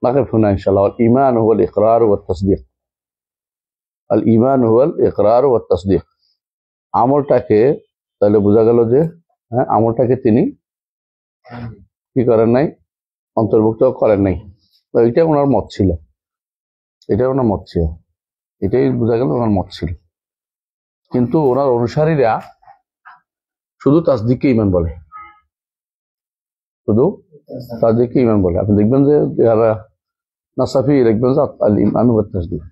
نقف هنا إن شاء الله. الإيمان هو الإقرار والتصديق. الإيمان هو الإقرار والتصديق. আমলটাকে তাহলে বোঝা গেল যে আমলটাকে তিনি কি করেন নাই, অন্তর্ভুক্ত করেন নাই। তো এটা ওনার মত ছিল, এটাই বোঝা গেল ওনার মত ছিল। কিন্তু ওনার অনুসারীরা শুধু তাসদিককে ঈমান বলে, আপনি দেখবেন যে যারা নাসাফি দেখবেন যে আল ঈমান ওয়া তাসদীক,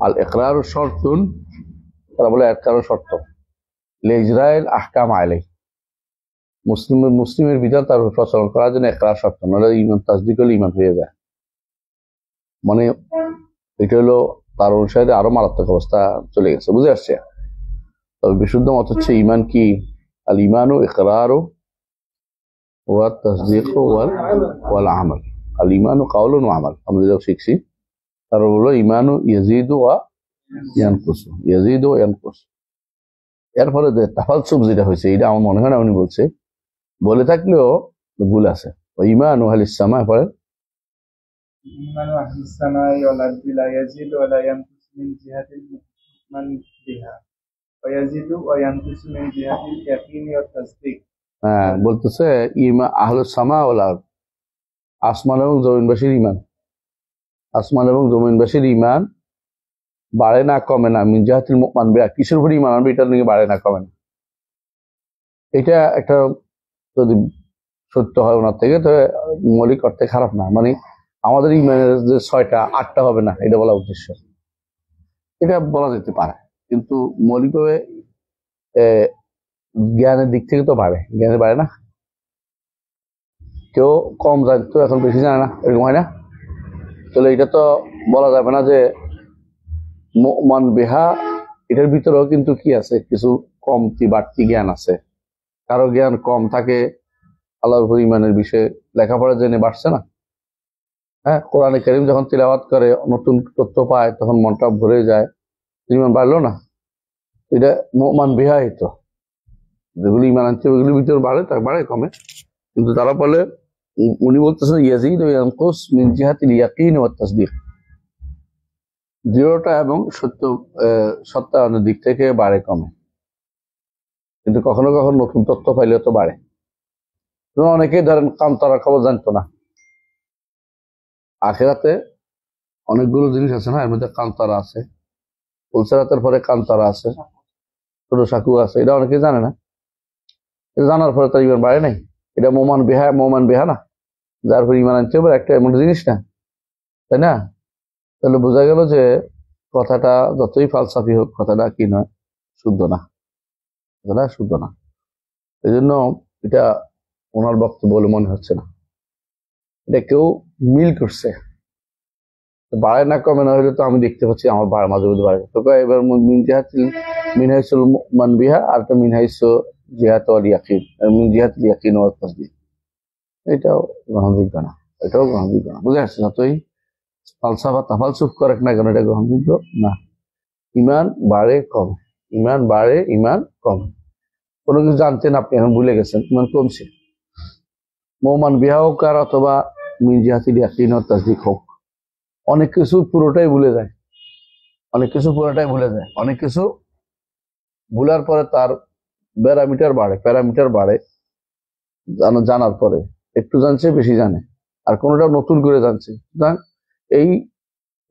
আল ইকরার শর্তুন, তারা বলে ইকরার শর্ত, লিজরাইল আহকাম আলাইহি, মুসলিমের বিধান তার প্রচলন করার জন্য ইকরার শর্ত, নাহলে ঈমান তাসদীক হলে ঈমান হয়ে যায়। মানে এটা হলো তার অনুসারে আরো মারাত্মক অবস্থা চলে গেছে, বুঝে আসছে। তবে বিশুদ্ধ মত হচ্ছে ঈমান কি, আল ঈমানু ইকরারু ওয়া তাসদীকু ওয়াল আমাল। আল ঈমানু কাউলুন ওয়া আমাল, আমরা যেটা শিখছি তার হলো ঈমানু ইয়াজিদু ওয়া ইয়ানকুসু। এর ফলে যে তাফালসুফ যেটা হয়েছে, এটা আমার মনে হয় না উনি বলে থাকলেও ভুল আছে। ঈমানু আহলিস সামা পড়ে, ঈমানু আহলিস সামাই ওয়াল আরদি লা ইয়াজিদু ওয়া লা ইয়ানকুসু মিন জিহাতিল মু'মিন বিহা ওয়া ইয়াজিদু ওয়া ইয়ানকুসু মিন জিহাতিল ইয়াকিনি ওয়াত তাসদীক। বলতেছে ঈমান আহলুস সামা ওয়াল আরদ, আসমান এবং জমিনবাসীর ঈমান বাড়ে না কমে না, মিন জিহাতিল মু'মিন বিহা, কিসের উপর ঈমান আনবে এটা নিয়ে বাড়ে না কমে না। এটা একটা যদি সত্য হয় ওনার থেকে, তবে মৌলিক অর্থে খারাপ না। মানে আমাদের ঈমানের যে 6টা 8টা হবে না, এটা বলা উদ্দেশ্য, এটা বলা যেতে পারে। কিন্তু মৌলিকভাবে জ্ঞানের দিক থেকে তো জ্ঞানে বাড়ে না। কেউ কম জানতো এখন বেশি জানে না, এরকম হয় না? তাহলে এটা তো বলা যাবে না যে মু'মিন বিহা, এটার ভিতরেও কিন্তু কি আছে, কিছু কমতি বাড়তি জ্ঞান আছে। কারো জ্ঞান কম থাকে আল্লাহর উপর ঈমানের বিষয়ে, লেখাপড়া জেনে বাড়ছে না। কোরআনে কারীম যখন তিলাওয়াত করে, নতুন তথ্য পায়, তখন মনটা ভরে যায়, ঈমান বাড়লো না। এটা মু'মিন বিহা, তো যেগুলি ঈমান আনছে ওইগুলির ভিতরে বাড়ে কমে। কিন্তু তারা বলে, উনি বলতেছেন ইয়াজিদু ওয়া ইয়ানকুস মিন জিহাতিল ইয়াকিন ওয়াত তাসদীক, দৃঢ়তা এবং সত্যায়নের দিক থেকে বাড়ে কমে। কিন্তু কখনো কখনো নতুন তথ্য পাইলে তো বাড়ে। অনেকেই ধরেন কান্তরার খবর জানতো না। আখিরাতে অনেকগুলো জিনিস আছে না, এর মধ্যে কান্তরা আছে, উলসিরাতের পরে কান্তরা আছে, ছোট সাকু আছে, এটা অনেকেই জানে না। এটা জানার পরে তার ঈমান বাড়ে নাই। এটা মু'মিন বিহা না, যার উপর ঈমান আনতে হবে, একটা এমন জিনিস না, তাই না? তাহলে বোঝা গেল যে কথাটা যতই ফালসাফি হোক, কথাটা কি নয়, শুদ্ধ না। এই জন্য এটা ওনার বক্তব্য বলে মনে হচ্ছে না। এটা কেউ মিল করছে, বাড়ে না কমে না হলে তো আমি দেখতে পাচ্ছি আমার মাঝে মধ্যে বাড়ে। তো এবার মিনহাইসুল মু'মিন বিহা, আর একটা মিনহাইসু জিহাতুল ইয়াকিন, জিহাতুল ইয়াকিন ওয়াত তাসদীক, এটাও গ্রহণযোগ্য না। বুঝে আসছে? যতই ফালসাফা তাফালসুফ করে না কেন, এটা গ্রহণযোগ্য না। ঈমান বাড়ে কমে। কোনো কিছু জানতেন আপনি, এখন ভুলে গেছেন, ঈমান কমছে। মু'মিন বিহা হোক আর অথবা মিন জিহাতিল ইয়াকিন ওয়াত তাসদীক হোক, অনেক কিছু পুরোটাই ভুলে যায়। অনেক কিছু ভুলার পরে তার প্যারামিটার বাড়ে জানার পরে, একটু জানছে বেশি জানে, আর কোনোটা নতুন করে জানছে। সুতরাং এই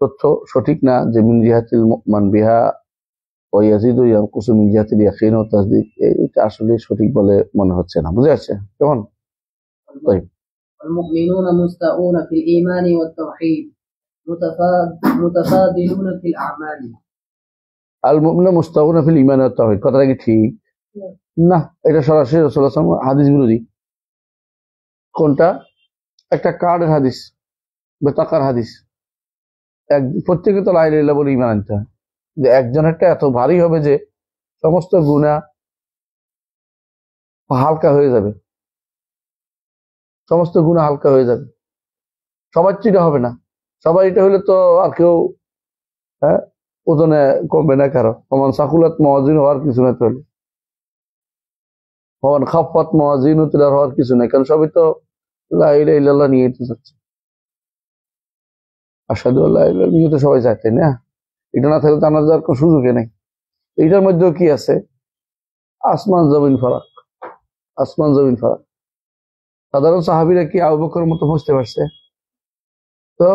তথ্য সঠিক না যে মিন জিহাতিল মু'মিন বিহা ওয়া ইয়াজিদু ওয়া ইয়ানকুসু মিন জিহাতিল ইয়াকিন ওয়া তাসদীক, এটা আসলে সঠিক বলে মনে হচ্ছে না। বুঝে আসছে কেমন? তাই المؤمنون مستوون في الإيمان والتوحيد متفاضلون في الأعمال। আল মুমিনুনা মুস্তাউনা ফিল ঈমান ওয়াত তাওহীদ, কথাটা কি ঠিক না? এটা সরাসরি রাসূলুল্লাহ সাল্লাল্লাহু আলাইহি ওয়াসাল্লাম হাদিস বিরোধী। কোনটা? একটা কার্ডের হাদিস, বেতাকার হাদিস। প্রত্যেকে তো লা ইলাহা ইল্লাল্লাহ বলে ঈমান আনতে হয়, যে একজনেরটা এত ভারী হবে যে সমস্ত গুনাহ হালকা হয়ে যাবে, সবার চিটা হবে না। সবার এটা হলে তো আর কেউ ওজনে কমবে না কারো। ওমান সাকুলাত মাওয়াজিনু হওয়ার কিছু না, তাহলে ওমান খাফফাত মাওয়াজিনু হওয়ার কিছু নাই, কারণ সবই তো লা ইলাহা ইল্লাল্লাহ নিয়ে তো যাচ্ছে। আশহাদু আল্লা ইলাহা ইল্লাল্লাহ তো সবাই চায়, তাই না? এটা না থাকলে জানাজা যাওয়ার কোনো সুযোগই নেই। এইটার মধ্যেও কি আছে? আসমান জমিন ফারাক, আসমান জমিন ফারাক। সাধারণ সাহাবীরা কি আবু বকরের মতো বুঝতে পারছে? তো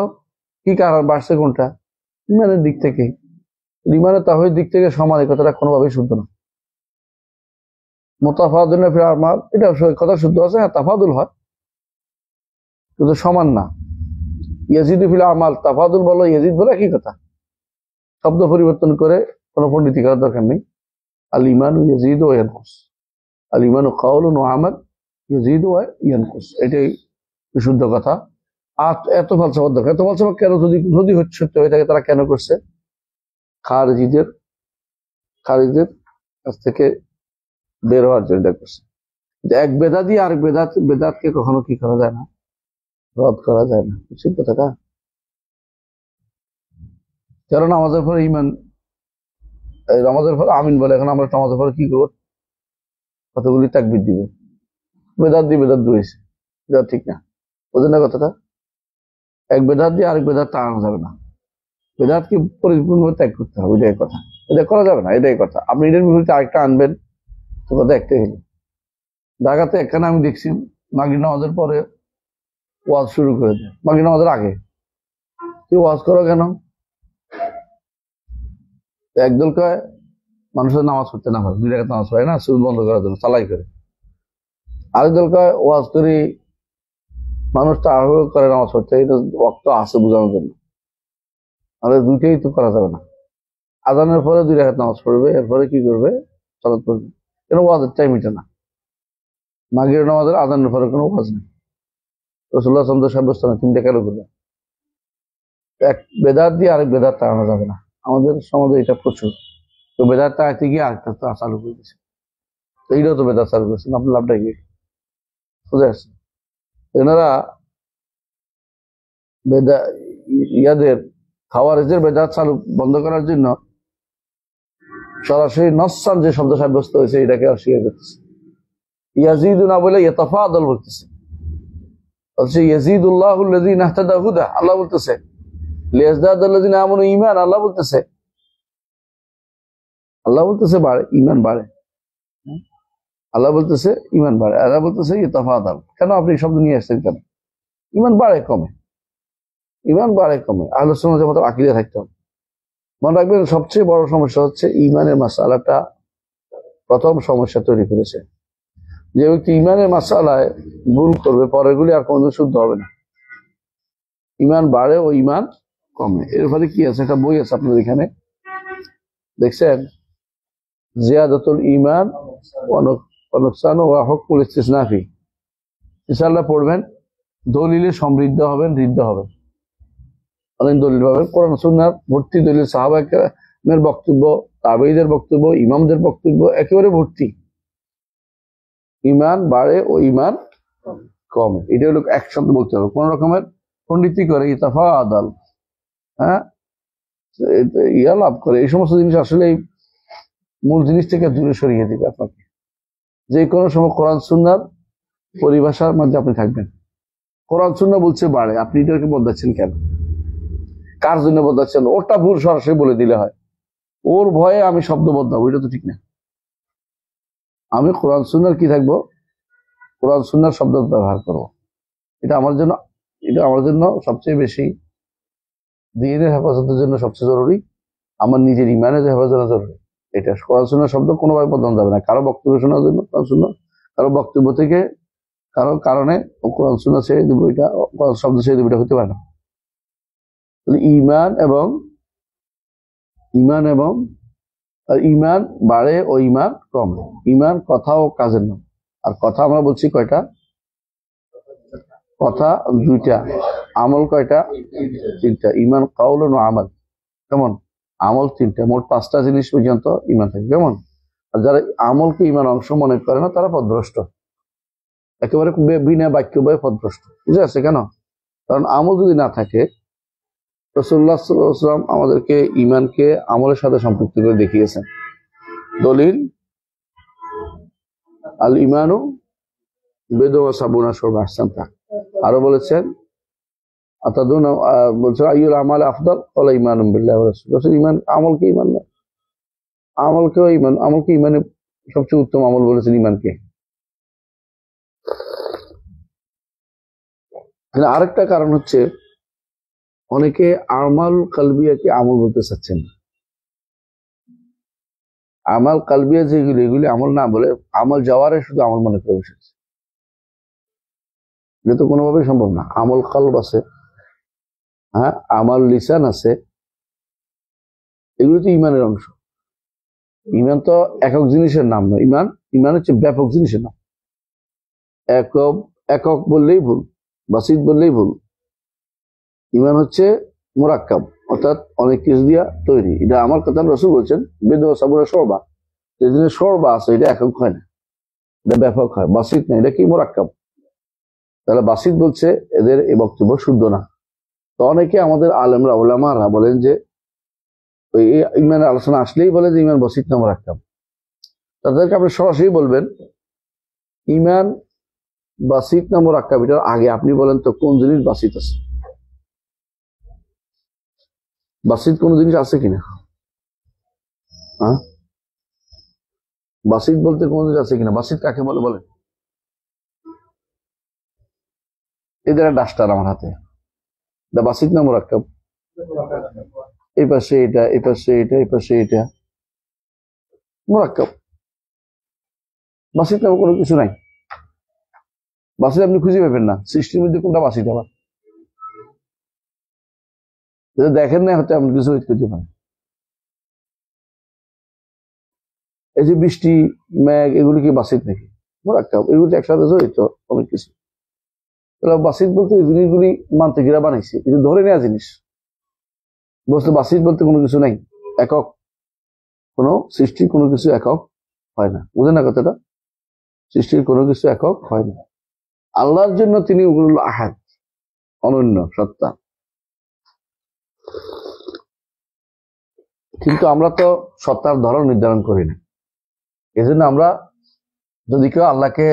কি কারণ বাড়ছে কোনটা? ইমানের দিক থেকে। ইমানের তাওহীদের দিক থেকে সমান, এই কথাটা কোনোভাবেই শুদ্ধ না। মুতাফাদুলুন ফিল আমাল, এটা কথা শুদ্ধ আছে, হ্যাঁ তাফাদুল হয়, কিন্তু সমান না। ইয়াজিদু ফিল আমাল, তাফাদুল বলো ইয়াজিদ বলো একই কথা, শব্দ পরিবর্তন করে কোনো পণ্ডিতি করার দরকার নেই। আল ইমানু ইয়াজিদু ওয়া ইয়ানকুস, আল ইমানু কাওলুন ওয়া আমাল ইয়াজিদু ওয়া ইয়ানকুস, এটাই শুদ্ধ কথা। আর এত ফালসাফার দরকার, এত ফালসাফা কেন? যদি যদি হচ্ছে সত্য হয়ে থাকে, তারা কেন করছে? খারিজিদের কাছ থেকে বের হওয়ার জন্য এটা করছে। এক বেদাতি আর বেদাতকে কখনো কি করা যায় না, রদ করা যায় না, বুঝছেন কথাটা? কারণ আমাদের পরে ইমান, আমাদের পরে আমিন বলে, এখন আমরা আমাদের পরে কি করবো? কতগুলি তাকবীর দিব, বেদাত দিয়ে বেদাত দূরেছে, এটা ঠিক না। বুঝলেন না কথাটা? এক বেদাত দিয়ে আরেক বেদাত টানানো যাবে না, বেদাতকে পরিপূর্ণভাবে ত্যাগ করতে হবে, এটাই কথা। এটা করা যাবে না, এটাই কথা। আপনি এটার বিপরীতে আরেকটা আনবেন, তো কথা একটাই হলো। ঢাকাতে একখানে আমি দেখছি, মাগরিব নামাজের পরে ওয়াজ শুরু করে দেয়, মাগরিব নামাজের আগে। তুই ওয়াজ করো কেন? একদল কয় মানুষের নামাজ পড়তে না পারে, 2 রাকাত নামাজ পড়ে না, সুদ বন্ধ করার জন্য চালাই করে। আরেক দল কয় ওয়াজ করি মানুষ তাড়াহুড়ো করে নামাজ পড়তে, এটা ওয়াক্ত আছে বোঝানোর জন্য। আমাদের দুইটাই তো করা যাবে না। আজানের পরে 2 রাকাত নামাজ পড়বে, এরপরে কি করবে? সালাত পড়বে। কেন? ওয়াজের টাইম এটা না। মাগরিব নামাজের আজানের পরে কোনো ওয়াজ নেই, রাসূলুল্লাহ সাল্লাল্লাহু আলাইহি ওয়াসাল্লাম 3টা কেন করবে? এক বেদাত দিয়ে আরেক বেদাত টানানো যাবে না, আমাদের সমাজে এটা প্রচুর। তো বেদাতটা আইতে গিয়ে আরেকটা তো চালু করে দিচ্ছে, তো এইটাও তো বেদাত চালু করেছেন, আপনার লাভটা কি? বুঝে আসছে? এনারা ইয়াদের খাওয়ারিজের বেদাত চালু বন্ধ করার জন্য সরাসরি নসসান যে শব্দ সাব্যস্ত হয়েছে এটাকে অস্বীকার করতেছে। ইয়াজিদু না বলে ইয়াতাফাদাল বলতেছে, বলছে ইয়াজিদুল্লাহুল্লাযীনা ইহতাদা হুদা, আল্লাহ বলতেছে। লিয়াজদাদাল্লাযীনা আমানু ঈমান, আল্লাহ বলতেছে। আল্লাহ বলতেছে বাড়ে, ঈমান বাড়ে। আল্লাহ বলতেছে ঈমান বাড়ে, আল্লাহ বলতেছে ইয়াতাফাদাল। কেন আপনি এই শব্দ নিয়ে আসছেন কেন? ঈমান বাড়ে কমে, ঈমান বাড়ে কমে, আহলে সুন্নাত ওয়াল জামাতের আকীদা থাকতে হবে। মনে রাখবেন, সবচেয়ে বড় সমস্যা হচ্ছে ঈমানের মাসআলাটা প্রথম সমস্যা তৈরি করেছে। যে ব্যক্তি ঈমানের মাসআলায় ভুল করবে, পরেরগুলি আর কোনদিন শুদ্ধ হবে না। ঈমান বাড়ে ও ঈমান কমে। এর ফলে কি আছে? একটা বই আছে আপনাদের এখানে, দেখছেন? জিয়াদাতুল ঈমান ওয়া নুকসান ওয়া হুকমুল ইসতিসনা ফি। ইনশাআল্লাহ পড়বেন, দলিলে সমৃদ্ধ হবেন, ঋদ্ধ হবেন। অনেক দলিল পাবেন, কোরআন সুন্নাহ ভর্তি দলিল, সাহাবায়ে কেরামের বক্তব্য, তাবেঈদের বক্তব্য, ইমামদের বক্তব্য, একেবারে ভর্তি। ঈমান বাড়ে ও ঈমান কমে, এটা হলো একসাথে বলতে হবে। কোন রকমের পণ্ডিতি করে ইতাফাদাল, হ্যাঁ, ইয়া লাভ করে, এই সমস্ত জিনিস আসলে মূল জিনিস থেকে দূরে সরিয়ে দিবে আপনাকে। যে কোনো সময় কোরআন সুন্নাহর পরিভাষার মধ্যে আপনি থাকবেন। কোরআন সুন্নাহ বলছে বাড়ে, আপনি এটাকে বদলাচ্ছেন কেন? কার জন্য বদলাচ্ছেন? ওরটা ভুল সরাসরি বলে দিলে হয়, ওর ভয়ে আমি শব্দ বদলাবো, এটা তো ঠিক না। আমি কোরআন সুন্নাহর কি থাকবো? কোরআন সুন্নাহর শব্দ ব্যবহার করবো। এটা আমার জন্য সবচেয়ে বেশি, দ্বীনের হেফাজতের জন্য সবচেয়ে জরুরি, আমার নিজের ঈমানের হেফাজতের জরুরি। এটা কোরআন সুন্নাহর শব্দ কোনোভাবে বদলানো যাবে না। কারো বক্তব্য শোনার জন্য কোরআন সুন্নাহ, কারো বক্তব্য থেকে কারো কারণে কোরআন সুন্নাহ ছেড়ে দেবো, এটা কোরআন শব্দ ছেড়ে দেবো, এটা হতে পারে না। ঈমান এবং ঈমান বাড়ে ও ঈমান কমে। ঈমান কথা ও কাজের নাম। আর কথা আমরা বলছি কয়টা? কথা 2টা, আমল কয়টা? 3টা। ঈমান কাউলুন ওয়া আমাল, কেমন? আমল 3টা, মোট 5টা জিনিস পর্যন্ত ঈমান থাকে, কেমন? আর যারা আমলকে ঈমান অংশ মনে করে না, তারা পথভ্রষ্ট, একেবারে বিনা বাক্য বয়ে পথভ্রষ্ট। বুঝে আসছে কেন? কারণ আমল যদি না থাকে, রাসূলুল্লাহ সাল্লাল্লাহু আলাইহি ওয়াসাল্লাম আমাদেরকে ঈমানকে আমলের সাথে সম্পৃক্ত করে দেখিয়েছেন। দলিল আল ঈমানু বিদআ ওয়া সাবুনা শুরবা আহসানতা। আরো বলেছেন আতাদুন বলছে আইয়ুল আমাল আফদাল ওয়ালা ঈমানুম বিল্লাহি ওয়া রাসূলিহি, রাসূল ঈমান আমলকে ঈমান না, আমলকে ঈমানে সবচেয়ে উত্তম আমল বলেছেন ঈমানকে। এখানে আরেকটা কারণ হচ্ছে অনেকে আমাল কালবিয়াকে আমল বলতে চাচ্ছেন না। আমাল কালবিয়া যেগুলি এগুলি আমল না বলে আমল যাওয়ারে শুধু আমল মনে করে বসেছে। এটা তো কোনোভাবেই সম্ভব না। আমল কলব আছে, হ্যাঁ, আমল লিসান আছে, এগুলো তো ইমানের অংশ। ইমান তো একক জিনিসের নাম নয়। ইমান হচ্ছে ব্যাপক জিনিসের নাম। একক একক বললেই ভুল, বাসিত বললেই ভুল। ইমান হচ্ছে মোরাক্কাব, অর্থাৎ অনেক কিছু দিয়া তৈরি। এটা আমার কথা রাসূল বলছেন, বেদ সাবুরা সরবা, যেদিনে সরবা আছে এটা একক হয় না, এটা ব্যাপক হয়। বাসিত না, এটা কি মোরাক্কাব। তাহলে বাসিত বলছে এদের এই বক্তব্য শুদ্ধ না। তো অনেকে আমাদের আলেমরা ওলামারা বলেন যে ওই ইমানের আলোচনা আসলেই বলে যে ইমান বাসিত না মোরাক্কাব। তাদেরকে আপনি সরাসরি বলবেন ইমান বাসিত না মোরাক্কাব, এটার আগে আপনি বলেন তো কোন জিনিস বাসিত আছে। বাসিত কোন জিনিস আছে কিনা? হ্যাঁ, বাসিত বলতে কোন জিনিস আছে কিনা? বাসিত কাকে বলে বলেন? এদের ডাস্টার আমার হাতে, বাসিত না মোরাক্কাব? এই পাশে এটা, এই পাশে এটা, এই পাশে এটা, মোরাক্কাব। বাসিত নামে কোনো কিছু নাই। বাসিত আপনি খুঁজে পাবেন না। সৃষ্টির মধ্যে কোনটা বাসিত আবার দেখেন না, হয়তো আপনি কিছু খুঁজে পান। এই যে বৃষ্টি, মেঘ, এগুলি কি বাসিত নাকি? মোরাক্কাব। এগুলি একসাথে জড়িত অনেক কিছু। বাসিত বলতে এই জিনিসগুলি মান্তিকেরা বানাইছে, কিন্তু ধরে নেওয়া জিনিস। বস্তু বাসিত বলতে কোনো কিছু নাই, একক। কোন সৃষ্টির কোনো কিছু একক হয় না। বুঝেন না কথাটা? সৃষ্টির কোনো কিছু একক হয় না। আল্লাহর জন্য তিনি আহাদ, অনন্য সত্তা। কিন্তু আমরা তো সত্তার ধরন নির্ধারণ করি না। এই জন্য আমরা যদি কেউ আল্লাহকে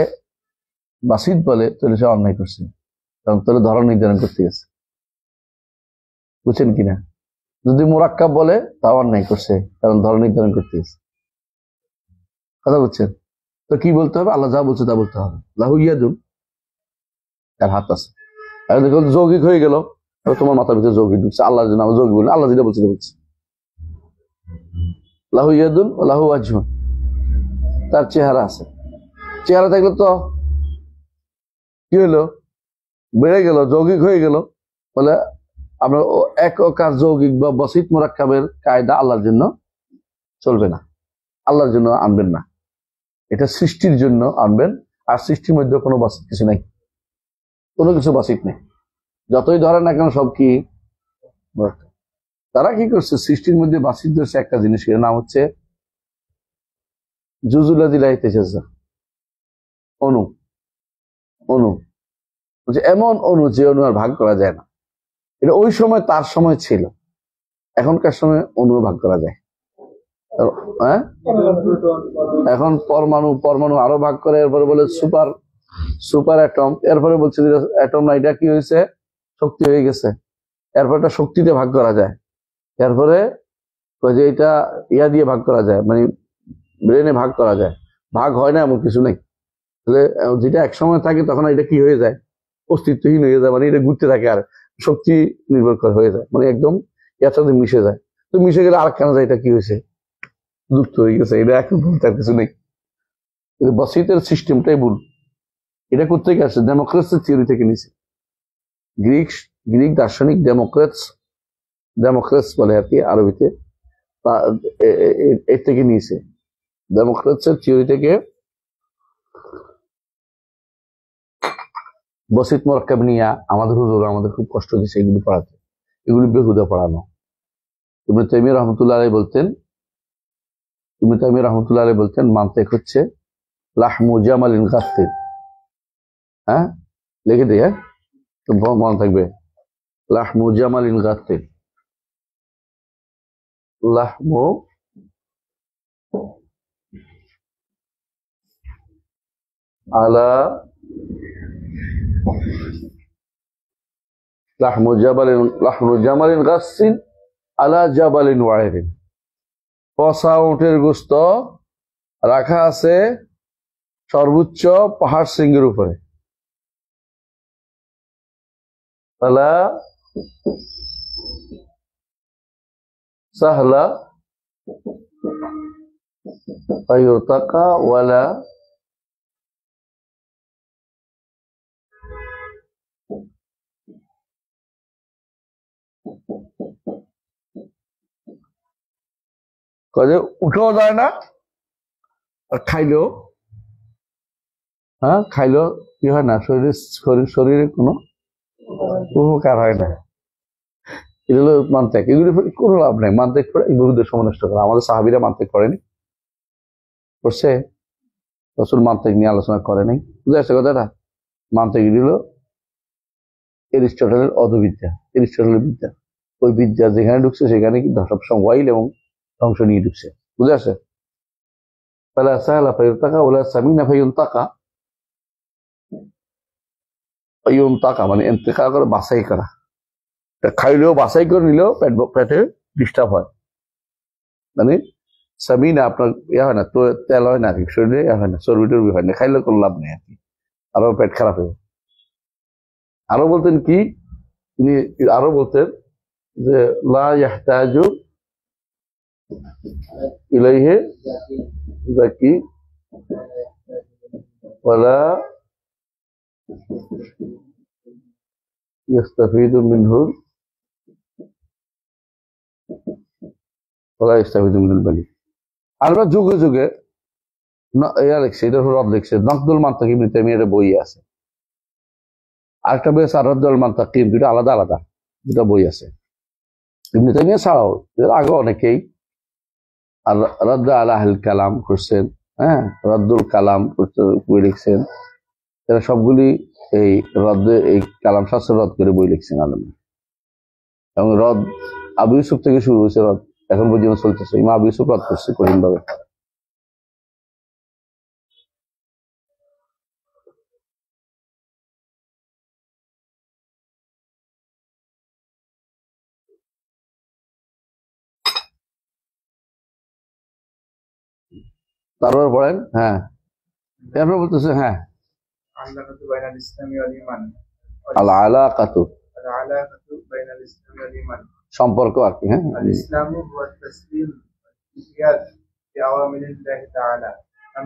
বাসিত বলে তাহলে সে অন্যায় করছে, কারণ তাহলে ধরন নির্ধারণ করতে গেছে। বুঝছেন কিনা? যদি মোরাক্কাব বলে তাও অন্যায় করছে, কারণ ধরন নির্ধারণ করতে গেছে। কথা বুঝছেন? তো কি বলতে হবে? আল্লাহ যা বলছে তা বলতে হবে। লাহু ইয়াদুন, তার হাত আছে। আর দেখুন যৌগিক হয়ে গেল, তোমার মাথার ভিতরে যৌগিক ঢুকছে। আল্লাহর জন্য আমরা যৌগিক বলি, আল্লাহ যেটা বলছে বলছে। লাহু ইয়াদুন ও লাহু ওয়াজহুন, তার চেহারা আছে। চেহারা থাকলে তো কি হলো? বেড়ে গেল, যৌগিক হয়ে গেল। বলে আমরা একার যৌগিক বা বাসিত মোরাক্কাবের কায়দা আল্লাহর জন্য চলবে না, আল্লাহর জন্য আনবেন না। এটা সৃষ্টির জন্য আনবেন। আর সৃষ্টির মধ্যে কোনো বাসিত কিছু নাই, কোনো কিছু বাসিত নেই। যতই ধরেন না কেন সব কি। তারা কি করছে? সৃষ্টির মধ্যে বাসিত ধরছে একটা জিনিস, এর নাম হচ্ছে জুজুলাদিলাইতেজা, অনু। অনু বলছে এমন অনু যে অনু আর ভাগ করা যায় না। এটা ওই সময় তার সময় ছিল, এখনকার সময় অনু ভাগ করা যায়। হ্যাঁ, এখন পরমাণু আরো ভাগ করে, এরপরে বলে সুপার অ্যাটম, এরপরে বলছে অ্যাটম না, এটা কি হয়েছে? শক্তি হয়ে গেছে। এরপর এটা শক্তিতে ভাগ করা যায়। এরপরে যে এটা ইয়া দিয়ে ভাগ করা যায়, মানে ব্রেনে ভাগ করা যায়। ভাগ হয় না এমন কিছু নেই। যেটা এক সময় থাকে তখন এটা কি হয়ে যায়? অস্তিত্বহীন হয়ে যায়, মানে এটা ঘুরতে থাকে আর শক্তি নির্ভর করে হয়ে যায়, মানে একদম এর সাথে মিশে যায়। তো মিশে গেলে আর কেন যায়? এটা কি হয়েছে? যুক্ত হয়ে গেছে। এটা এখন তার কিছু নেই। বাসিতের সিস্টেমটাই ভুল। এটা করতে গেছে ডেমোক্রেসির থিওরি থেকে নিছে। গ্রিক দার্শনিক ডেমোক্রেটস বলে আর কি আরবিতে, এর থেকে নিয়েছে। ডেমোক্রেটসের থিওরি থেকে বসিত মোরাক্কাব নিয়ে আমাদের হুজুর আমাদের খুব কষ্ট দিচ্ছে এগুলি পড়াতে। এগুলি বেহুদা পড়ানো। ইবনে তাইমিয়া রাহমাতুল্লাহ আলাইহি বলতেন মানতিক হচ্ছে লাহমু জামালিন গাসতিন। হ্যাঁ, লিখে দিই, হ্যাঁ, তো মনে থাকবে। লাহমু জামালিন গাসতিন, লাহমু আলা লাহমু জামালিন গাসসিন আলা জাবালিন ওয়াহিদিন, পচা উটের গোস্ত রাখা আছে সর্বোচ্চ পাহাড় শৃঙ্গের উপরে। ফালা সাহলা ফায়ুরতাকা ওয়ালা কাজে উঠেও যায় না, আর খাইলেও খাইলেও কি হয় না, শরীরে কোনো উপকার হয় না। এগুলো মানতেক, এগুলি কোনো লাভ নেই। মানতেক করে বহুদের সময় নষ্ট করা। আমাদের সাহাবীরা মানতেক করেনি, করছে? রাসূল মানতেক নিয়ে আলোচনা করে নাই। বুঝে আসছে কথাটা? মানতেক হলো এরিস্টটলের অধবিদ্যা, এরিস্টটলের বিদ্যা। ওই বিদ্যা যেখানে ঢুকছে সেখানে কিন্তু সবসময় ওয়াইল এবং ধ্বংস নিয়ে ঢুকছে। বুঝে আসে? ফালা সাহলা ফায়ুরতাকা ওয়ালা সামিনা ফায়ুনতাকা। ফায়ুনতাকা মানে ইন্তেকা করে, বাছাই করা। খাইলেও বাছাই করে নিলেও পেটে ডিস্টার্ব হয়। মানে সামিনা আপনার ইয়া হয় না, তো তেল হয় না আর কি, শরীরে ইয়া হয় না, চর্বি টর্বি হয় না, খাইলে কোনো লাভ নেই আর কি, আরো পেট খারাপ হবে। আরো বলতেন কি, তিনি আরো বলতেন যে লা ইয়াহতাজু ইলাইহি যাকি ওয়ালা ইস্তাফিদু মিনহু ওয়ালা ইস্তাফিদু মিনাল বালি। আমরা যুগে যুগে ইয়া লিখছে, এটা রদ লিখছে, নকদুল মান্তাকিম ইবনে তাইমিয়ার বই আছে। আরেকটা বই আছে আর-রাদ্দুল মান্তাকিম, দুটো আলাদা আলাদা দুটো বই আছে। ইবনে তাইমিয়া ছাড়াও আগে অনেকেই আর রাদ্দ আলা আহল কালাম করছেন, রাদ্দুল কালাম বই লিখছেন। এরা সবগুলি এই রদ্দে, এই কালাম শাস্ত্র রদ করে বই লিখছেন আলম। এবং রদ আবু ইউসুফ থেকে শুরু হয়েছে, রদ এখন পর্যন্ত চলতেছে। ইমাম আবু ইউসুফ রদ করছে কঠিন ভাবে। তারপর পড়েন। তারপর বলতেছে আলাকাতু বাইনাল ইসলামি ওয়াল ঈমান। আল আলাকাতু, আলাকাতু বাইনাল ইসলামি ওয়াল ঈমান, সম্পর্ক আর কি। আল ইসলামু হুয়া তাসলিম ওয়াল ইনকিয়াদ বিআওয়ামিলিল্লাহি তাআলা।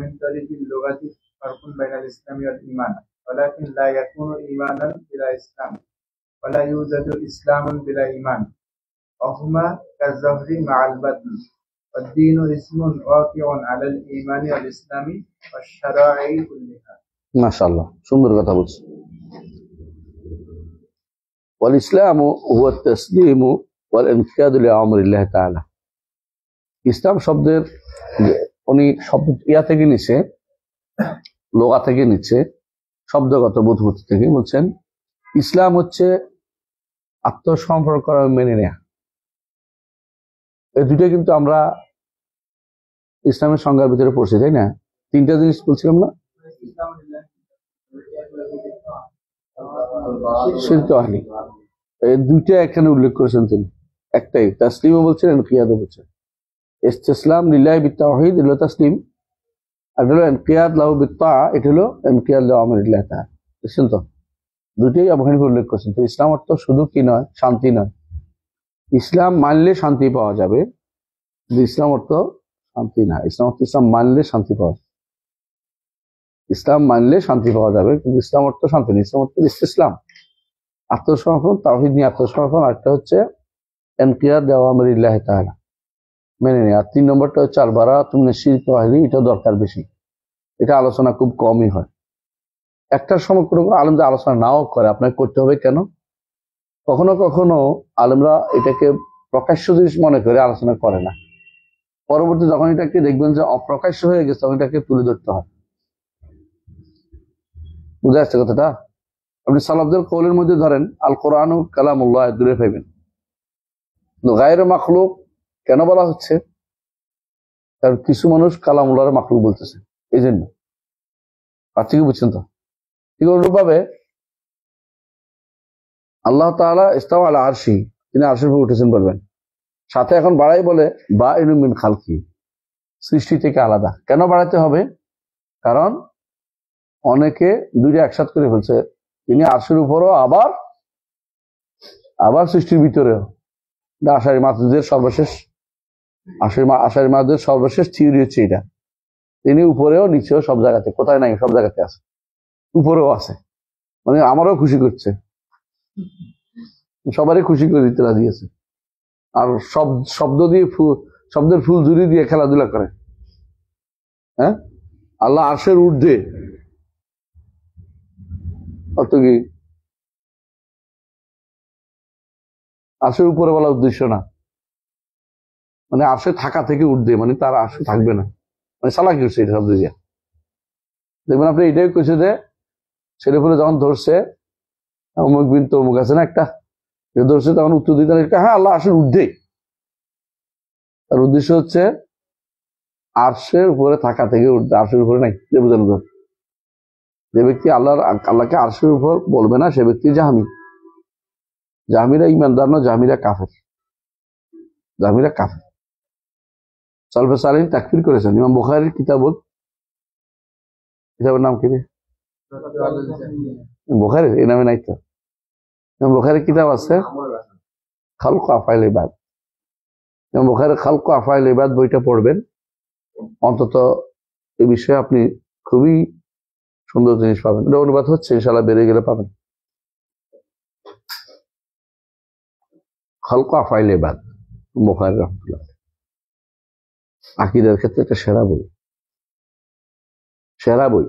মিন তারিকিল লুগাতি ফারকুন বাইনাল ইসলামি ওয়াল ঈমান, ওয়ালাকিন লা ইয়াকুনু ঈমানান বিলা ইসলাম ওয়া লা ইউজাদু ইসলামুন বিলা ঈমান, ওয়া হুমা কায-যাহরি মা'আল বাতন। والدين اسم واقع على الإيمان والإسلام والشرائع كلها। মাশাআল্লাহ, সুন্দর কথা বলছে। ওয়াল ইসলামু হুয়া তাসলিমু ওয়াল ইনকিয়াদু লিআমরিল্লাহি তাআলা। ইসলাম শব্দের উনি শব্দ ইয়া থেকে নিচ্ছে, লোগা থেকে নিচ্ছে, শব্দগত বুদ্ধিমত্তি থেকে। বলছেন ইসলাম হচ্ছে আত্মসমর্পণ করা, মেনে নেয়া। এই দুটো কিন্তু আমরা ইসলামের সংজ্ঞার ভিতরে পড়ছি, তাই না? তিনটা জিনিস বলছিলাম না? শিরক হয়নি, এই দুইটা এখানে উল্লেখ করেছেন তিনি। একটাই তাসলিমও বলছেন, ইনকিয়াদও বলছেন। ইসতিসলাম লিল্লাহি বিত-তাওহীদ হলো তাসলিম, আর হলো ইনকিয়াদ লাহু বিত-তাআ, এটা হলো ইনকিয়াদ লিল আমরিল্লাহি তাআলা। বুঝছেন তো? দুইটাই আবহাওয়া উল্লেখ করেছেন। তো ইসলাম অর্থ শুধু কি নয়, শান্তি নয়। ইসলাম মানলে শান্তি পাওয়া যাবে, কিন্তু ইসলাম অর্থ শান্তি না। ইসলাম অর্থ ইসলাম মানলে শান্তি পাওয়া যাবে। ইসলাম মানলে শান্তি পাওয়া যাবে, কিন্তু ইসলাম অর্থ শান্তি নেই। ইসলাম অর্থ ইসলাম আত্মসমর্পণ, তাওহীদ নিয়ে আত্মসমর্পণ। আরেকটা হচ্ছে ইনকিয়াদ লিআওয়ামিরিল্লাহি তাআলা, মেনে নেয়। আর 3 নম্বরটা হচ্ছে আল বারাআতু মিনাশ শিরকি ওয়া আহলিহি। এটা দরকার বেশি, এটা আলোচনা খুব কমই হয়। একটার সময় কোনো কোনো আলেম যে আলোচনা নাও করে, আপনাকে করতে হবে কেন? কখনো কখনো আলেমরা এটাকে প্রকাশ্য জিনিস মনে করে আলোচনা করে না। পরবর্তী যখন এটাকে দেখবেন যে অপ্রকাশ্য হয়ে গেছে, তখন এটাকে তুলে ধরতে হয়। বুঝা যাচ্ছে কথাটা? আপনি সালাফদের কওলের মধ্যে ধরেন আল কোরআনু কালামুল্লাহ, দূরে পাইবেন। গায়রে মাখলুক কেন বলা হচ্ছে? কারণ কিছু মানুষ কালামুল্লাহর মাখলুক বলতেছে, এই জন্য। আর ঠিক বুঝছেন তো? ঠিক অনুরূপভাবে আল্লাহ তাআলা ইস্তাওয়া আলা আরশি, তিনি আরশের উপর উঠেছেন বলবেন। সাথে এখন বাড়াই বলে বা ইনু মিন খালকি, সৃষ্টি থেকে আলাদা। কেন বাড়াতে হবে? কারণ অনেকে দুইটা একসাথ করে ফেলছে, তিনি আরশের উপরও আবার আবার সৃষ্টির ভিতরেও। আশারি মাতুদের সর্বশেষ আশারি মাতুদের সর্বশেষ থিওরি হচ্ছে এটা। তিনি উপরেও নিচেও সব জায়গাতে, কোথায় নাই সব জায়গাতে আছে, উপরেও আছে। মানে আমারও খুশি করছে, সবারই খুশি করে দিতে রাজি আছে। আর শব্দ দিয়ে শব্দের ফুল জুড়ি দিয়ে খেলাধুলা করে। হ্যাঁ, আল্লাহ আরশের ঊর্ধ্বে, অত কি আরশের উপরে বলা উদ্দেশ্য না, মানে আরশে থাকা থেকে ঊর্ধ্বে, মানে তার আরশে থাকবে না, মানে চালাকি হচ্ছে এটা শব্দ দিয়া। দেখবেন আপনি এটাই কইছে যে ছেলে ফুলে যখন ধরছে অমুক বিন তমুক আছে না একটা, ধরছে তখন উত্তর দিতে হ্যাঁ আল্লাহ আরশের ঊর্ধ্বে। তার উদ্দেশ্য হচ্ছে আরশের উপরে থাকা থেকে ঊর্ধ্বে, আরশের উপরে নাই। বোঝানো যায়, যে ব্যক্তি আল্লাহকে আরশের উপর বলবে না সে ব্যক্তি জাহামি। জাহামিরা ইমানদার না, জাহামিরা কাফের। জাহামিরা কাফের। সালফে সালিহিন তাকফির করেছেন। ইমাম বুখারীর কিতাবের নাম কি রে? বুখারী এই নামে নাই তো। ইমাম বুখারীর কিতাব আছে খালকু আফআইল ইবাদ। ইমাম বুখারীর খালকু আফআইল ইবাদ বইটা পড়বেন, অন্তত এই বিষয়ে আপনি খুবই সুন্দর জিনিস পাবেন। এটা অনুবাদ হচ্ছে, ইনশাআল্লাহ বেরিয়ে গেলে পাবেন। খালকু আফআইল ইবাদ, বুখারী রাহমাতুল্লাহ। আকীদার ক্ষেত্রে একটা সেরা বই, সেরা বই।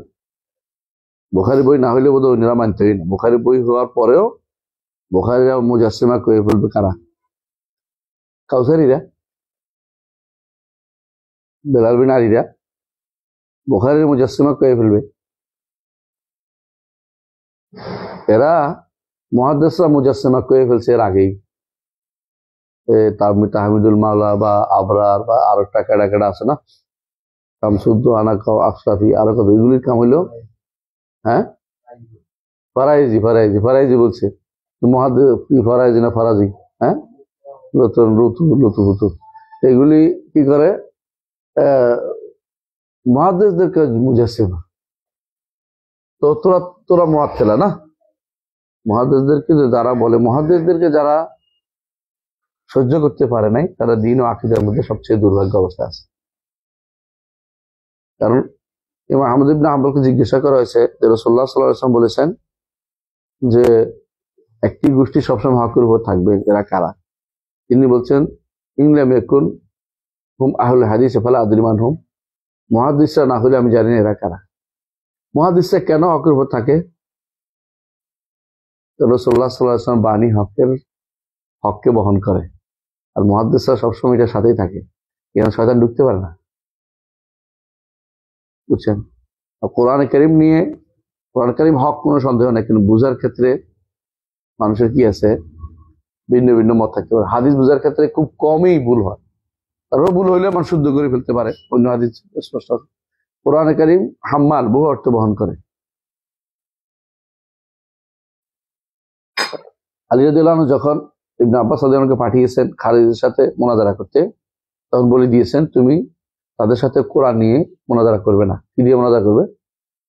বুখারী বই না হইলে বোধহয় অন্যরা মানতেই না। বুখারী বই হওয়ার পরেও বুখারীরা মুজাসসিমা করে ফেলবে কারা? কাউসারীরা, বেলাল বিন আলীরা বুখারীর মুজাসসিমা করে ফেলবে। এরা মুহাদ্দিসরা মুজাসসিমা করে ফেলছে এর আগেই। তাহমিদুল মাওলা বা আবরার বা আরো একটা কেডা আছে না, শামসুদ্দৌলা, আশরাফি, আরো কত, এগুলির কাম হইলো হ্যাঁ ফারাইজি বলছে ফারাইজি না ফারাজি, হ্যাঁ লুতু এগুলি কি করে মুহাদ্দিসদেরকে মুজাসসিমা। তো তোরা মুআত্তিলা না, মুহাদ্দিসদেরকে যারা বলে, মুহাদ্দিসদেরকে যারা সহ্য করতে পারে নাই, তারা দ্বীন ও আকীদার মধ্যে সবচেয়ে দুর্ভাগ্য অবস্থা আছে। কারণ ইমাম আহমদ ইবনে হাম্বলকে জিজ্ঞাসা করা হয়েছে যে রাসূলুল্লাহ সাল্লাল্লাহু আলাইহি ওয়াসাল্লাম বলেছেন যে একটি গোষ্ঠী সবসময় হকের উপর থাকবে, এরা কারা? তিনি বলছেন ইনলাম ইয়াকুন হুম আহলুল হাদিস ফালা আদরি মান হুম, মুহাদ্দিসরা না হলে আমি জানি না এরা কারা। মুহাদ্দিসরা কেন হকের উপর থাকে? রাসূলুল্লাহ সাল্লাল্লাহু আলাইহি ওয়াসাল্লাম বাণী হককে বহন করে, আর মুহাদ্দিসরা সবসময় এটার সাথেই থাকে, এখানে শয়তান ঢুকতে পারে না। বুঝছেন? কোরআন কারীম হক, কোনো সন্দেহ নাই, কিন্তু বুঝার ক্ষেত্রে মানুষের কি আছে, ভিন্ন ভিন্ন মত থাকতে পারে। হাদিস বুঝার ক্ষেত্রে খুব কমই ভুল হয়, তারপর ভুল হইলে মানুষ শুদ্ধ করে ফেলতে পারে। অন্য হাদিস স্পষ্ট, কোরআন কারীম হাম্মাল, বহু অর্থ বহন করে। আলী রাদিয়াল্লাহু আনহু যখন ইবনে আব্বাস রাদিয়াল্লাহু আনহুকে পাঠিয়েছেন খালিদের সাথে মুনাজারা করতে, তখন বলে দিয়েছেন তুমি তাদের সাথে কোরআন নিয়ে মুনাজারা করবে না। কি দিয়ে মুনাজারা করবে?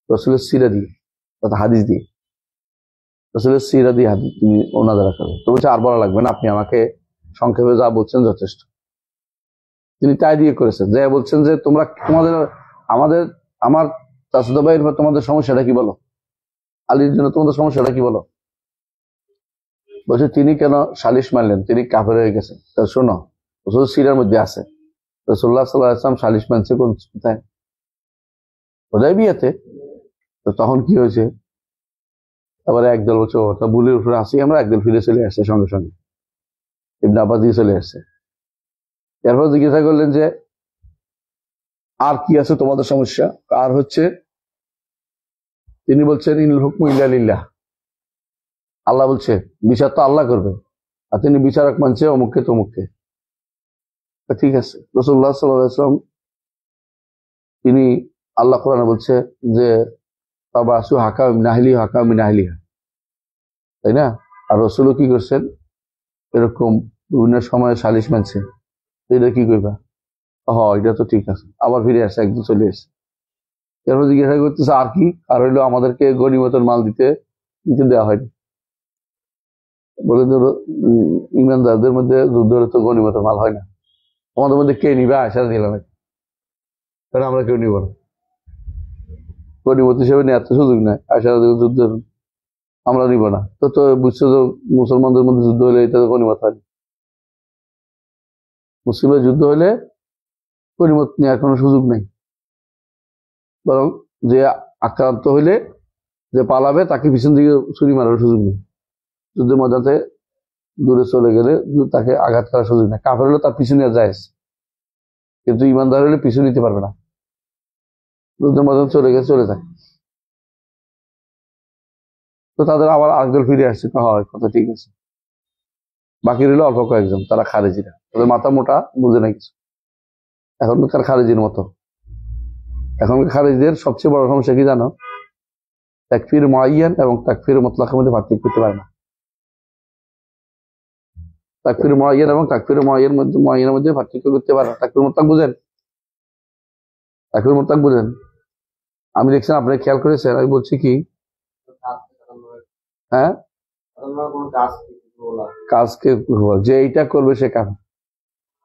রাসূলের সিরা দিয়ে, অর্থাৎ হাদিস দিয়ে। রাসূলের সিরা দিয়ে হাদিস তুমি মুনাজারা করবে। তো বলছে আর বলা লাগবে না, আপনি আমাকে সংক্ষেপে যা বলছেন যথেষ্ট। তিনি তাই দিয়ে করেছেন, যে বলছেন যে তোমরা আমার চাচাতো ভাইয়ের পর তোমাদের সমস্যাটা কি বলো, আলীর জন্য তোমাদের সমস্যাটা কি বলো। বলছে তিনি কেন সালিশ মানলেন, তিনি কাফের হয়ে গেছেন। তা শোনো, রাসূল সিরার মধ্যে আছে রাসূলুল্লাহ সাল্লাল্লাহু আলাইহি ওয়াসাল্লাম সালিশ মানছে কোথায়? হুদায়বিয়াতে। তো তখন কি হয়েছে? আবার একদল বলছে তা ভুলের উপরে আসি আমরা, একদল ফিরে চলে আসছে সঙ্গে সঙ্গে, ইবনে আব্বাস দিয়ে চলে আসছে। এরপর জিজ্ঞাসা করলেন যে আর কি আছে তোমাদের সমস্যা? আর হচ্ছে তিনি বলছেন ইনিল হুকমু ইল্লা লিল্লাহ, আল্লাহ বলছে বিচার তো আল্লাহ করবে, আর তিনি বিচারক মানছে অমুককে তমুককে। ঠিক আছে, রাসূলুল্লাহ সাল্লাল্লাহু আলাইহি ওয়াসাল্লাম তিনি, আল্লাহ কোরআনে বলছে যে বাবা আসু হাকাম মিন আহলি হাকাম মিন আহলিহা, তাই না? আর রসুলও কি করছেন, এরকম বিভিন্ন সময়ে সালিশ মানছে, এটা কি কইবা, এটা তো ঠিক আছে, আবার ফিরে আসে, একদম চলে এসে এরপর জিজ্ঞাসা করতেছে আর কি, আর হইলো আমাদেরকে গনিমতের মাল দিতে দিতে দেওয়া হয়নি। বলে ধরো ইমানদারদের মধ্যে যুদ্ধ হলে তো গনিমতের মাল হয় না, আমাদের মধ্যে কে নিবে, আশা দিল না, কারণ আমরা কেউ নিব না, গনিমত হিসেবে নেওয়ার তো সুযোগ নাই, আশা যুদ্ধ আমরা নিব না। তো তো বুঝছো যে মুসলমানদের মধ্যে যুদ্ধ হলে এটা তো গনিমত হয় না, মুসলিমের যুদ্ধ হলে গনিমত নেওয়ার কোনো সুযোগ নেই, বরং যে আক্রান্ত হইলে যে পালাবে তাকে পিছন দিকে ছুরি মারার সুযোগ নেই, যুদ্ধের ময়দানে দূরে চলে গেলে তাকে আঘাত করার সুযোগ নেই। কাফের হলে তার পিছনে যায়, কিন্তু ইমানদার হলে পিছু নিতে পারবে না, যুদ্ধের ময়দানে চলে গেছে চলে যায়। তো তাদের আবার আরেকদল ফিরে আসছে, হয় কথা ঠিক আছে। বাকি রইল অল্প কয়েকজন, তারা খারেজিরা, তাদের মাথা মোটা, বুঝে না কিছু। এখনকার খারেজির মতো, এখনকার খারেজিদের সবচেয়ে বড় সমস্যা কি জানো, তাকফির মুআয়্যান এবং তাকফির মুতলাকের মধ্যে পার্থক্য করতে পারে না। তাকফির মুআয়্যান এবং তাকফির মুআয়্যানের মধ্যে পার্থক্য করতে পারে না। তাকফির মুতলাক বুঝেন, তাকফির মুতলাক বুঝেন, আমি দেখছেন, আপনি খেয়াল করেছেন, আমি বলছি কি, হ্যাঁ কাজকে যে এইটা করবে সে কাফের,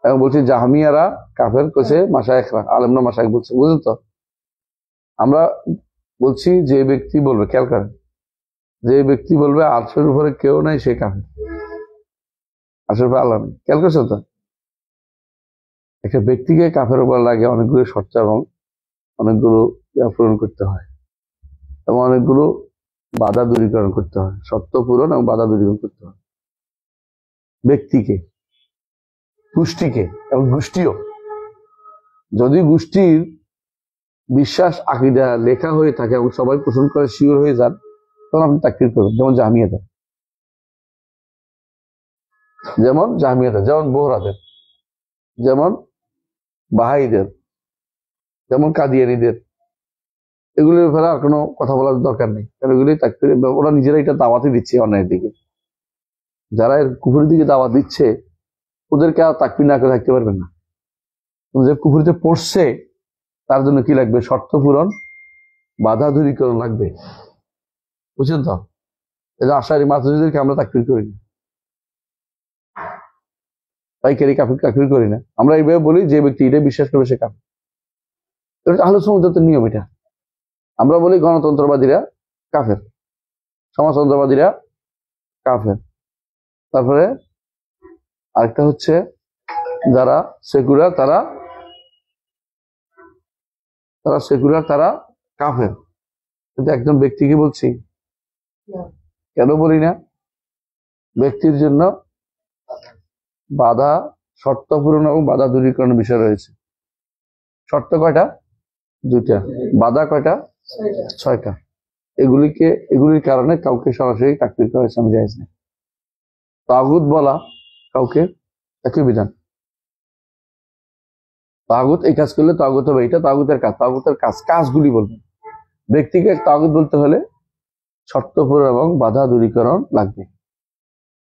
এবং বলছি জাহমিয়ারা কাফের কইছে মাশায়েখরা, আলেমরা মাশায়েখ বলছে, বুঝলেন তো। আমরা বলছি যে ব্যক্তি বলবে, খেয়াল করেন, যে ব্যক্তি বলবে আরশের উপরে কেউ নাই সে কাফের, আরশের উপরে আল্লাহ নেই, খেয়াল করছেন তো। একটা ব্যক্তিকে কাফের উপর লাগে অনেকগুলো শর্ত এবং অনেকগুলো পূরণ করতে হয়, এবং অনেকগুলো বাধা দূরীকরণ করতে হয়, শর্ত পূরণ এবং বাধা দূরীকরণ করতে হয়। ব্যক্তিকে, গোষ্ঠীকে এবং গোষ্ঠীও, যদি গোষ্ঠীর বিশ্বাস আকীদা লেখা হয়ে থাকে এবং সবাই পোষণ করে শিওর হয়ে যান, তখন আপনি তাকফির করবেন, যেমন জাহমিয়াদের, যেমন বোহরাদের, যেমন বাহাইদের, যেমন কাদিয়ানীদের, এগুলির ব্যাপারে আর কোনো কথা বলার দরকার নেই, কারণ এগুলি তাকফির, ওরা নিজেরা এটা দাওয়াতই দিচ্ছে অন্যায়ের দিকে। যারা এর কুফুরের দিকে দাওয়াত দিচ্ছে ওদেরকে আর তাকফির না করে থাকতে পারবেন না। যে কুফুরিতে পড়ছে তার জন্য কি লাগবে, শর্ত পূরণ, বাধা দূরীকরণ লাগবে, বুঝছেন তো। এই যে আশারি মাতুরিদেরকে আমরা তাকফির করি না, পাইকারি কাফির করি না, আমরা এইভাবে বলি যে ব্যক্তি এটা বিশ্বাস করবে সে কাফির, এটা আহলে সুন্নাতের নিয়ম। এটা আমরা বলি গণতন্ত্রবাদীরা কাফের, সমাজতন্ত্রবাদীরা কাফের, তারপরে আরেকটা হচ্ছে যারা সেকুলার তারা সেকুলার, তারা কাফের। কিন্তু একজন ব্যক্তিকে বলছি, কেন বলি না, ব্যক্তির জন্য বাধা, শর্ত পূরণ এবং বাধা দূরীকরণের বিষয় রয়েছে। শর্ত কয়টা? দুইটা। বাধা কয়টা? 6টা। এগুলির কারণে কাউকে সরাসরি তাকফির করা ইসলামে জায়েজ নেই। তাগুত বলা কাউকে একই বিধান, তাগুত এই কাজ করলে তাগুত হবে, এটা তাগুতের কাজ, তাগুতের কাজগুলি বলবেন। ব্যক্তিকে তাগুত বলতে হলে শর্ত পূরণ এবং বাধা দূরীকরণ লাগবে।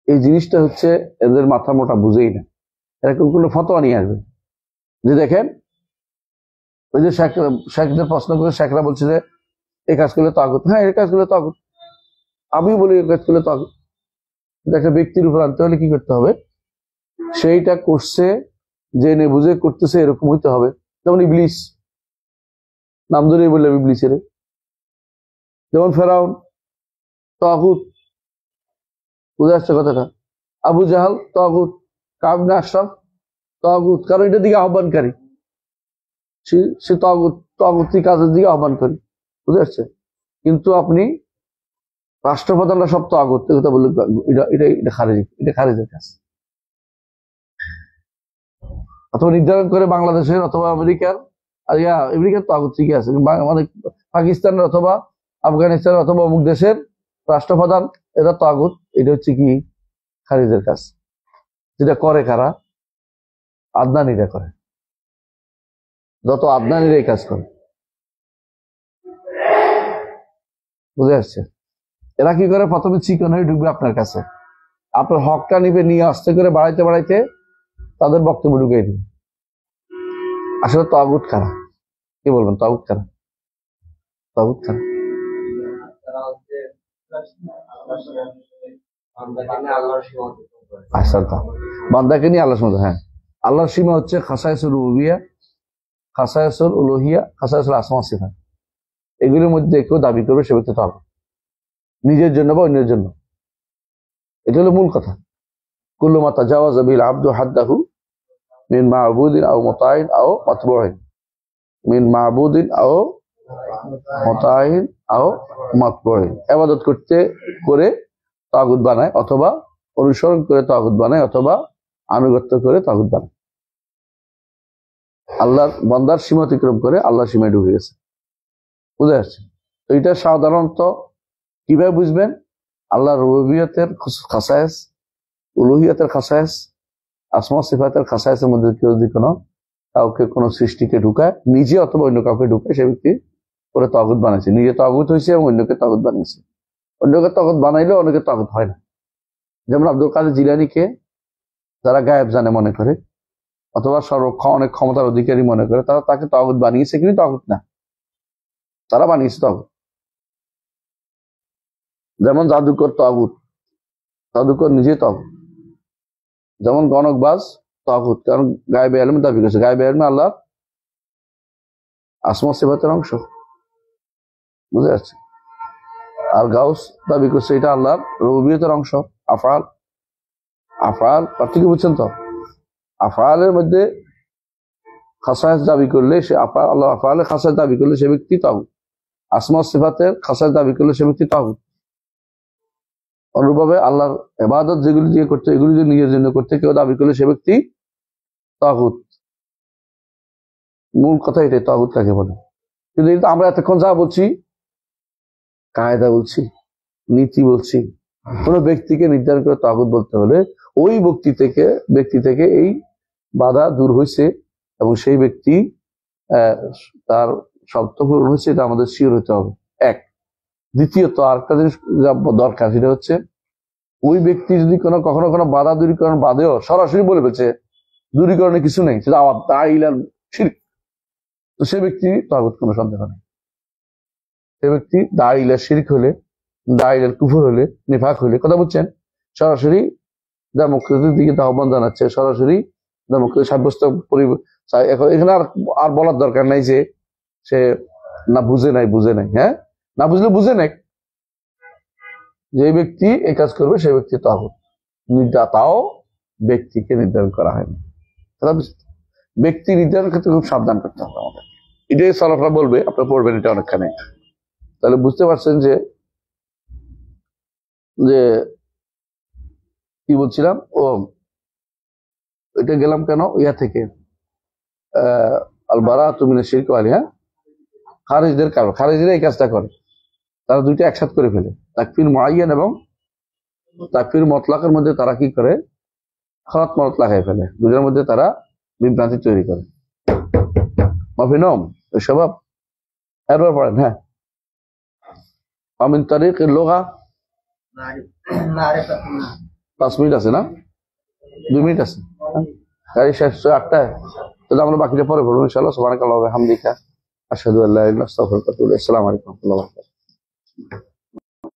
এই জিনিসটা হচ্ছে এদের মাথা মোটা, বুঝেই না। এরকম কোনো ফতোয়া নিয়ে আসবে যে দেখেন, ওই যে শেখদের প্রশ্ন করে শেখরা বলছে যে এই কাজ করলে তাগুত, হ্যাঁ এই কাজ করলে তাগুত, আমি বলি এই কাজ করলে তাগুত। একটা ব্যক্তির উপর আনতে হলে কি করতে হবে, সেইটা করছে জেনে বুঝে করতেছে এরকম হইতে হবে। যেমন ইবলিস, নাম ধরে বললাম ইবলিসের, যেমন ফেরাউন তাগুত, বুঝে আসছে কথাটা। আবু জাহাল তাগুত, কাব ইবনে আশরাফ তাগুত, কারণ এটার দিকে আহ্বানকারী, সে তাগুতি কাজের দিকে আহ্বানকারী, বুঝে আসছে। কিন্তু আপনি রাষ্ট্রপ্রধানরা সব তাগুত কথা বললেন, এটা খারেজের কাজ। অথবা নির্ধারণ করে বাংলাদেশের অথবা আমেরিকার, আর আমেরিকার তাগুত ঠিকই আছে, মানে পাকিস্তানের অথবা আফগানিস্তানের অথবা অমুক দেশের রাষ্ট্রপ্রধান, এটা তাগুত, এটা হচ্ছে কি খারিজের কাজ। যেটা করে কারা? আদনানীরা করে, যত আদনানীরা এই কাজ করে, বুঝে আসছে। এরা কি করে, প্রথমে চিকন হয়ে ঢুকবে আপনার কাছে, আপনার হকটা নিবে, নিয়ে আস্তে করে বাড়াইতে বাড়াইতে তাদের বক্তব্য ঢুকিয়ে দিবে। আসলে তাগুত খারাপ, কি বলবেন? তাগুত খারাপ, তাগুত খারাপ। আচ্ছা, বান্দাকে নিয়ে আল্লাহর সীমা, হ্যাঁ আল্লাহর সীমা হচ্ছে খাসায়েসুল রুবুবিয়্যাহ, খাসায়েসুল উলুহিয়্যাহ, খাসায়েসুল আসমা সিফাত। এগুলোর মধ্যে কেউ দাবি করবে সে ব্যক্তি তাগুত, নিজের জন্য বা অন্যের জন্য। এটা হলো মূল কথা। কুল্লু মা তাজাওয়াজা বিল আবদু হাদ্দাহু মিন মা'বুদিন আও মুতাইন আও মাতবুইন, মিন মা'বুদিন আও মুতাইন আও মাতবুইন। ইবাদত করতে করে তাগুত বানায়, অথবা অনুসরণ করে তাগুত বানায়, অথবা আনুগত্য করে তাগুত বানায়। আল্লাহর বান্দার সীমা অতিক্রম করে আল্লাহর সীমায় ঢুকে গেছে। বুঝে আসছে? তো এটা সাধারণত কিভাবে বুঝবেন? আল্লাহর রুবুবিয়্যাতের খাসায়েস, উলুহিয়্যাতের খাসায়েস, আসমা সিফাতের খাসায়েসের মধ্যে কেউ যদি কাউকে কোনো সৃষ্টিকে ঢুকায়, নিজে অথবা অন্য কাউকে ঢুকায়, সে ব্যক্তি করে তাগুত বানাইছে। নিজে তাগুত হয়েছে এবং অন্যকে তাগুত বানিয়েছে। অন্যকে তাগুত বানাইলেও অন্যকে তাগুত হয় না। যেমন আব্দুল কাদের জিলানীকে যারা গায়েব জানে মনে করে, অথবা অনেক ক্ষমতার অধিকারী মনে করে, তারা তাকে তাগুত বানিয়েছে, কিন্তু তাগুত না, তারা বানিয়েছে তাগুত। যেমন জাদুকর তাগুত, জাদুকর নিজে তাগুত। যেমন গণকবাজ তাগুত, কারণ গায়েবে ইলম দাবি করছে। গায়েবে ইলম আল্লাহ আসমা সিফাতের অংশ, বুঝে যাচ্ছে? আর গাউস দাবি করছে এটা আল্লাহর রুবুবিয়্যাতের অংশ। আফআল, আফআল পার্থক্য বুঝছেন তো? আফআলের মধ্যে খাসায়েস দাবি করলে সে আল্লাহ আফআলের খাসায়েস দাবি করলে সে ব্যক্তি তাগুত। আসমা সিফাতের খাসায়েস দাবি করলে সে ব্যক্তি তাগুত। অনুরূপভাবে আল্লাহর ইবাদত যেগুলি দিয়ে করতে, এগুলি দিয়ে নিজের জন্য করতে কেউ দাবি করলে সে ব্যক্তি তাগুত। মূল কথা এটাই, তাগুত কাকে বলে। কিন্তু এটা আমরা এতক্ষণ যা বলছি, কায়দা বলছি, নীতি বলছি। কোন ব্যক্তিকে নির্ধারণ করে তাগুত বলতে হলে ওই ব্যক্তি থেকে এই বাধা দূর হয়েছে এবং সেই ব্যক্তি তার শর্ত পূরণ হয়েছে, এটা আমাদের শিওর হতে হবে। এক। দ্বিতীয়ত আরেকটা জিনিস দরকার, সেটা হচ্ছে ওই ব্যক্তি যদি কখনো কোনো বাধা দূরীকরণ বাদেও সরাসরি বলে ফেলছে দূরীকরণে কিছু নেই, সেটা আবার দাইলাল শিরক, তো সে ব্যক্তি তাগুত, কোনো সন্দেহ নেই। সে ব্যক্তি দাইলাল শিরক হলে, দাইলাল কুফর হলে, নিফাক হলে, কথা বুঝছেন? সরাসরি ডেমোক্রেসির দিকে আহ্বান জানাচ্ছে, সরাসরি ডেমোক্রেসি সাব্যস্ত এখানে আর বলার দরকার নাই যে সে না বুঝে নাই, হ্যাঁ, না বুঝলে বুঝে নাই। যে ব্যক্তি এই কাজ করবে সে ব্যক্তি তাগুত। নির্দাতাও ব্যক্তিকে নির্ধারণ করা হয়নি। ব্যক্তি নির্ধারণের ক্ষেত্রে খুব সাবধান করতে হবে আমাদের। এটাই সালাফরা বলবে, আপনারা পড়বেন এটা অনেকখানে। তাহলে বুঝতে পারছেন যে কি বলছিলাম। ও এটা গেলাম কেন ইয়া থেকে, আল বারাআতু মিনাশ শিরক ওয়াল, হ্যাঁ, খারিজদের কারণ। খারিজরা এই কাজটা করে, তারা দুইটা একসাথে করে ফেলে। তাকফির মুআয়্যান এবং তাকফির মুতলাকের মধ্যে তারা কি করে? খারাত মারাত লাগাই ফেলে। দুজনের মধ্যে তারা বিভ্রান্তি তৈরি করে। মাফিনম স্বভাব। এরপর পড়েন, হ্যাঁ। আমিন তারিকের লোগা 5 মিনিট আছে না? 2 মিনিট আছে। গাড়ি শেষ 8টায়, তাহলে আমরা বাকিটা পরে পড়বো ইনশাআল্লাহ। সুবহানাকাল্লাহি ওয়া বিহামদিকা, আশহাদু আল্লা ইলাহা ইল্লা আনতা, আস্তাগফিরুকা ওয়া আতুবু ইলাইক। আসসালামু আলাইকুম ওয়া রাহমাতুল্লাহি ওয়া বারাকাতুহু।